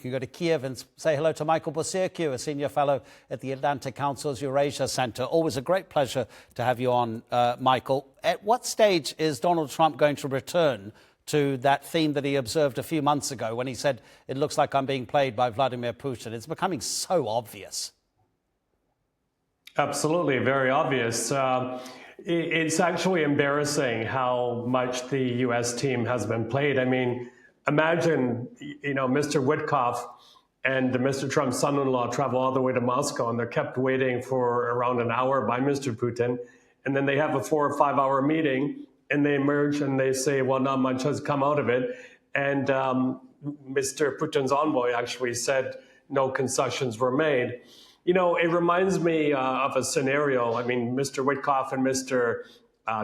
You can go to Kiev and say hello to Michael Bociurkiw, a senior fellow at the Atlantic Council's Eurasia Center. Always a great pleasure to have you on, Michael. At what stage is Donald Trump going to return to that theme that he observed a few months ago when he said, "It looks like I'm being played by Vladimir Putin"? It's becoming so obvious. Absolutely, very obvious. It's actually embarrassing how much the U.S. team has been played. I mean, imagine, Mr. Witkoff and Mr. Trump's son-in-law travel all the way to Moscow, and they're kept waiting for around an hour by Mr. Putin. And then they have a 4 or 5 hour meeting, and they emerge and they say, well, not much has come out of it. And Mr. Putin's envoy actually said no concessions were made. It reminds me of a scenario. I mean, Mr. Witkoff and Mr.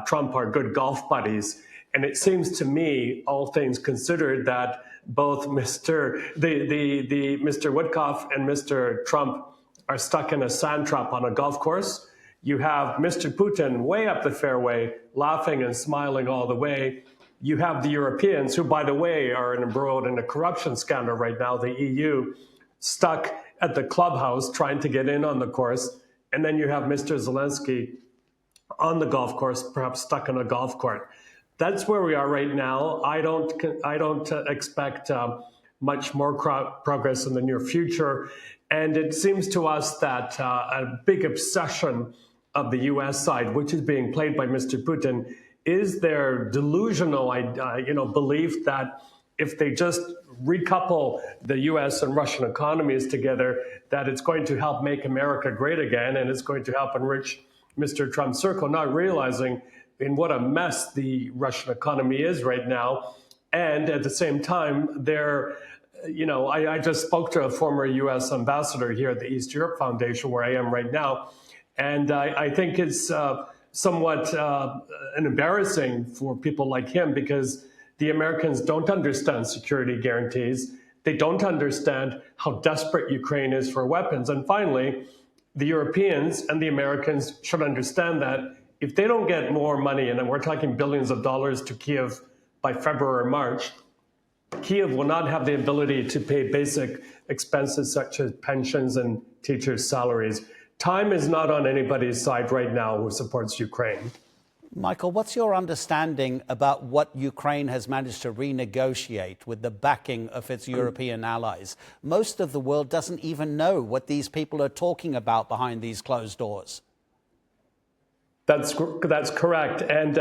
Trump are good golf buddies. And it seems to me, all things considered, that both Mr. Witkoff and Mr. Trump are stuck in a sand trap on a golf course. You have Mr. Putin way up the fairway, laughing and smiling all the way. You have the Europeans, who, by the way, are embroiled in a corruption scandal right now, the EU, stuck at the clubhouse trying to get in on the course. And then you have Mr. Zelensky on the golf course, perhaps stuck in a golf cart. That's where we are right now. I don't expect much more progress in the near future. And it seems to us that a big obsession of the U.S. side, which is being played by Mr. Putin, is their delusional belief that if they just recouple the U.S. and Russian economies together, that it's going to help make America great again, and it's going to help enrich Mr. Trump's circle, not realizing in what a mess the Russian economy is right now. And at the same time, I just spoke to a former U.S. ambassador here at the East Europe Foundation, where I am right now. And I think it's somewhat embarrassing for people like him, because the Americans don't understand security guarantees. They don't understand how desperate Ukraine is for weapons. And finally, the Europeans and the Americans should understand that if they don't get more money, and we're talking billions of dollars, to Kiev by February or March, Kiev will not have the ability to pay basic expenses such as pensions and teachers' salaries. Time is not on anybody's side right now who supports Ukraine. Michael, what's your understanding about what Ukraine has managed to renegotiate with the backing of its European allies? Most of the world doesn't even know what these people are talking about behind these closed doors. That's correct. And,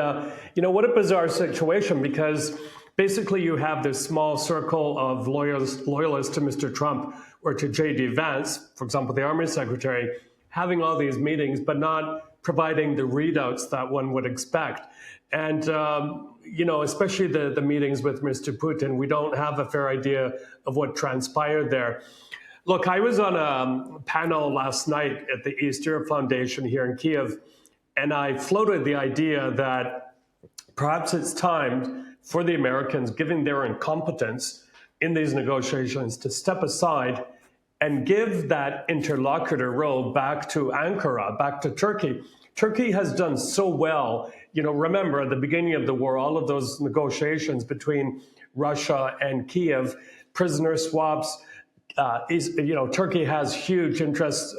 what a bizarre situation, because basically you have this small circle of loyalists to Mr. Trump or to J.D. Vance, for example, the Army Secretary, having all these meetings, but not providing the readouts that one would expect. And, especially the meetings with Mr. Putin, we don't have a fair idea of what transpired there. Look, I was on a panel last night at the East Europe Foundation here in Kiev, and I floated the idea that perhaps it's time for the Americans, given their incompetence in these negotiations, to step aside and give that interlocutor role back to Ankara, back to Turkey. Turkey has done so well. Remember, at the beginning of the war, all of those negotiations between Russia and Kiev, prisoner swaps, Turkey has huge interests,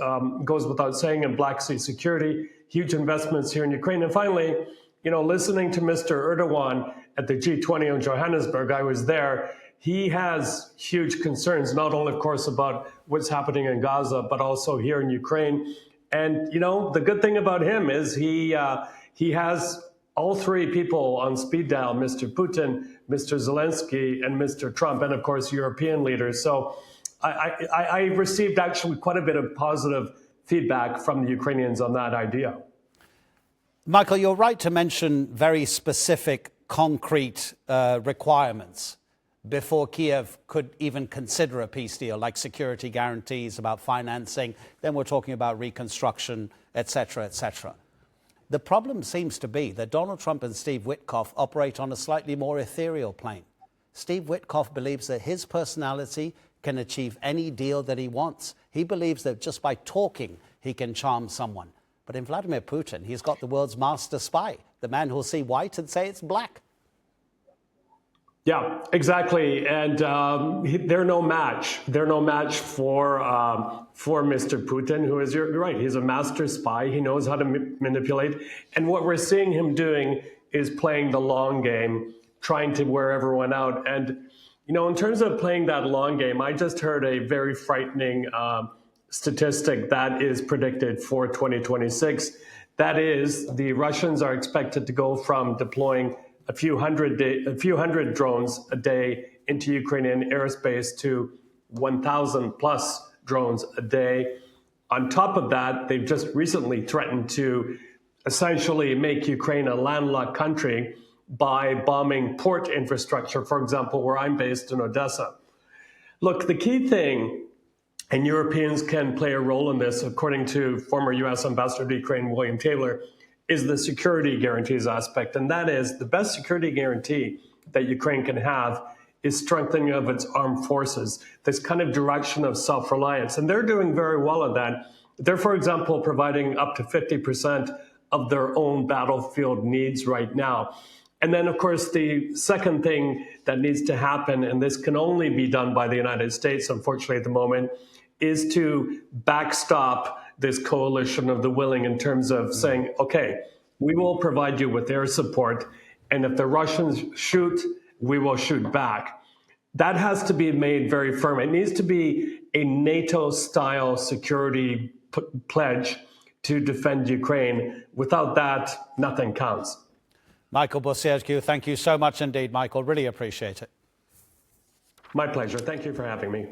goes without saying, in Black Sea security, huge investments here in Ukraine. And finally, listening to Mr. Erdogan at the G20 in Johannesburg, I was there. He has huge concerns, not only, of course, about what's happening in Gaza, but also here in Ukraine. And, the good thing about him is he has all three people on speed dial: Mr. Putin, Mr. Zelensky, and Mr. Trump, and, of course, European leaders. So I received actually quite a bit of positive feedback from the Ukrainians on that idea. Michael, you're right to mention very specific, concrete requirements before Kiev could even consider a peace deal, like security guarantees, about financing. Then we're talking about reconstruction, et cetera, et cetera. The problem seems to be that Donald Trump and Steve Witkoff operate on a slightly more ethereal plane. Steve Witkoff believes that his personality can achieve any deal that he wants. He believes that just by talking, he can charm someone. But in Vladimir Putin, he's got the world's master spy, the man who'll see white and say it's black. Yeah, exactly. And they're no match. They're no match for Mr. Putin, who is, you're right, he's a master spy. He knows how to manipulate. And what we're seeing him doing is playing the long game, trying to wear everyone out. And, you know, in terms of playing that long game, I just heard a very frightening statistic that is predicted for 2026. That is, the Russians are expected to go from deploying a few hundred drones a day into Ukrainian airspace to 1,000 plus drones a day. On top of that, they've just recently threatened to essentially make Ukraine a landlocked country by bombing port infrastructure, for example, where I'm based in Odessa. Look, the key thing, and Europeans can play a role in this, according to former US Ambassador to Ukraine, William Taylor, is the security guarantees aspect. And that is the best security guarantee that Ukraine can have is strengthening of its armed forces, this kind of direction of self-reliance. And they're doing very well at that. They're, for example, providing up to 50% of their own battlefield needs right now. And then, of course, the second thing that needs to happen, and this can only be done by the United States, unfortunately, at the moment, is to backstop this coalition of the willing in terms of saying, okay, we will provide you with air support, and if the Russians shoot, we will shoot back. That has to be made very firm. It needs to be a NATO-style security pledge to defend Ukraine. Without that, nothing counts. Michael Bociurkiw, thank you so much indeed, Michael. Really appreciate it. My pleasure. Thank you for having me.